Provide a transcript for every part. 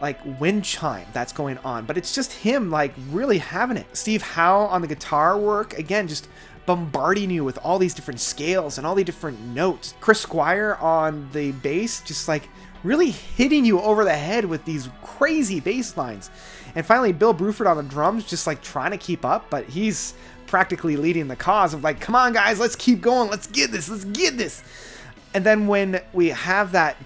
like wind chime that's going on, but it's just him like really having it. Steve Howe on the guitar work, again, just bombarding you with all these different scales and all the different notes. Chris Squire on the bass, just like really hitting you over the head with these crazy bass lines. And finally, Bill Bruford on the drums, just like trying to keep up, but he's practically leading the cause of like, come on guys, let's keep going, let's get this. And then when we have that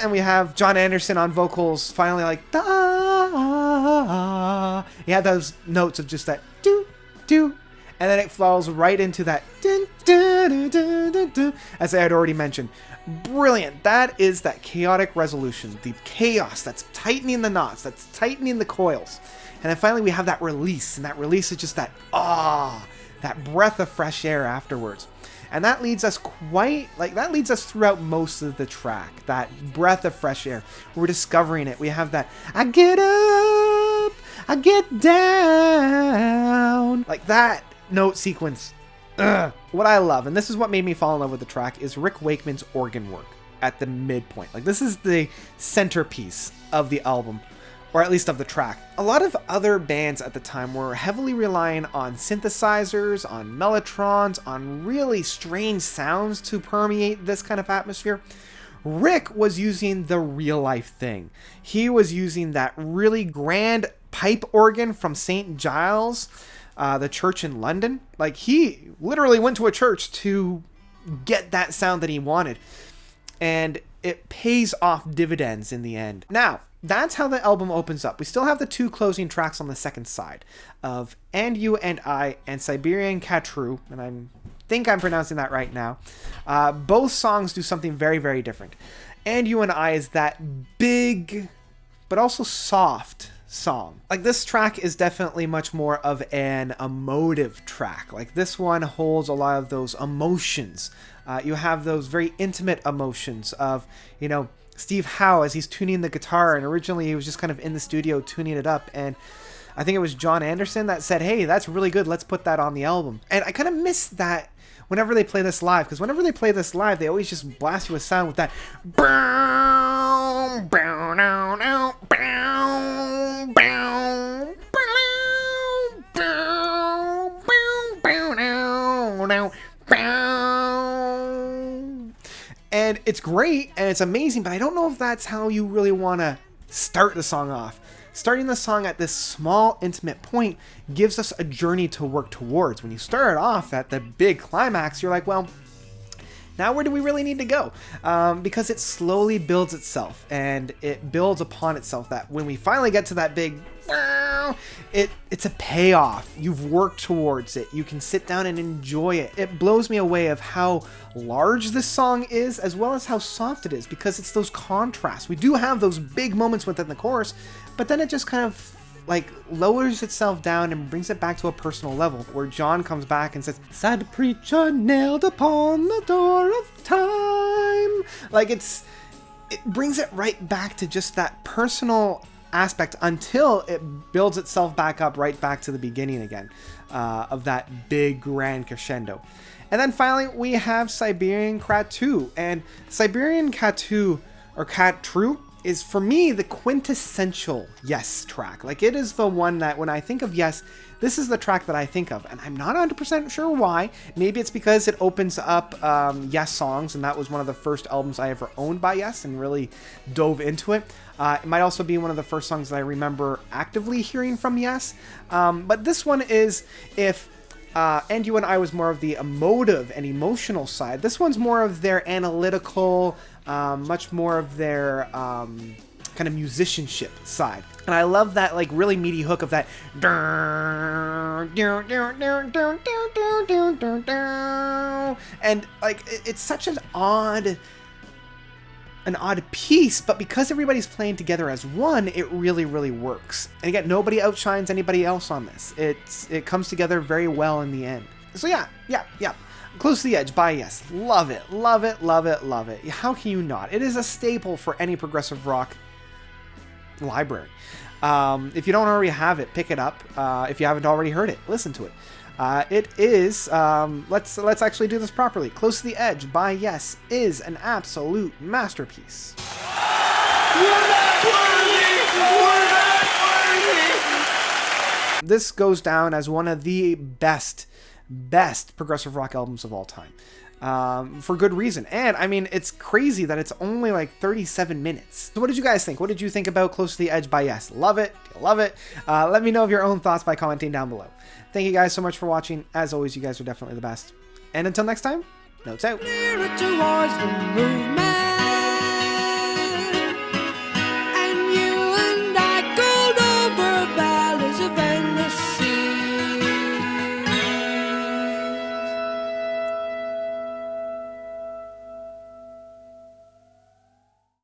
and we have John Anderson on vocals, finally like da, you have those notes of just that do, and then it falls right into that as I had already mentioned. Brilliant. That is that chaotic resolution, the chaos that's tightening the knots, that's tightening the coils. And then finally we have that release, and that release is just that that breath of fresh air afterwards. And that leads us throughout most of the track, that breath of fresh air. We're discovering it. We have that, I get up, I get down. Like that note sequence. What I love, and this is what made me fall in love with the track, is Rick Wakeman's organ work at the midpoint. Like this is the centerpiece of the album, or at least of the track. A lot of other bands at the time were heavily relying on synthesizers, on mellotrons, on really strange sounds to permeate this kind of atmosphere. Rick was using the real life thing. He was using that really grand pipe organ from St. Giles, the church in London. Like he literally went to a church to get that sound that he wanted. And it pays off dividends in the end. Now, that's how the album opens up. We still have the two closing tracks on the second side of And You and I and Siberian Khatru, and I think I'm pronouncing that right now. Both songs do something very, very different. And You and I is that big, but also soft song. Like this track is definitely much more of an emotive track. Like this one holds a lot of those emotions. You have those very intimate emotions of, you know, Steve Howe as he's tuning the guitar, and originally he was just kind of in the studio tuning it up, and I think it was John Anderson that said, hey, that's really good, let's put that on the album. And I kind of miss that whenever they play this live, because whenever they play this live, they always just blast you with sound with that and it's great and it's amazing, but I don't know if that's how you really want to start the song off. Starting the song at this small, intimate point gives us a journey to work towards. When you start off at the big climax, you're like, well, now where do we really need to go? Because it slowly builds itself, and it builds upon itself that when we finally get to that big, it's a payoff. You've worked towards it. You can sit down and enjoy it. It blows me away of how large this song is, as well as how soft it is, because it's those contrasts. We do have those big moments within the chorus, but then it just kind of like lowers itself down and brings it back to a personal level, where John comes back and says, sad preacher nailed upon the door of time. Like it brings it right back to just that personal aspect until it builds itself back up right back to the beginning again of that big grand crescendo. And then finally we have Siberian Khatru, and Siberian Khatru or Khatru is for me the quintessential Yes track. Like it is the one that when I think of Yes, this is the track that I think of, and I'm not 100% sure why. Maybe it's because it opens up Yes songs, and that was one of the first albums I ever owned by Yes and really dove into it. It might also be one of the first songs that I remember actively hearing from Yes. But this one is, if And You and I was more of the emotive and emotional side, this one's more of their analytical, much more of their kind of musicianship side. And I love that like really meaty hook of that, and like it's such an odd piece, but because everybody's playing together as one, it really, really works. And again, nobody outshines anybody else on this. It comes together very well in the end. So yeah. Close to the Edge by Yes. Love it. How can you not? It is a staple for any progressive rock library. If you don't already have it, pick it up. If you haven't already heard it, listen to it. It is, let's actually do this properly. Close to the Edge by Yes is an absolute masterpiece. This goes down as one of the best progressive rock albums of all time. For good reason. And I mean, it's crazy that it's only like 37 minutes. So what did you guys think? What did you think about Close to the Edge by Yes? Love it? Do you love it? Let me know of your own thoughts by commenting down below. Thank you guys so much for watching. As always, you guys are definitely the best. And until next time, notes out. Nearer towards the movement.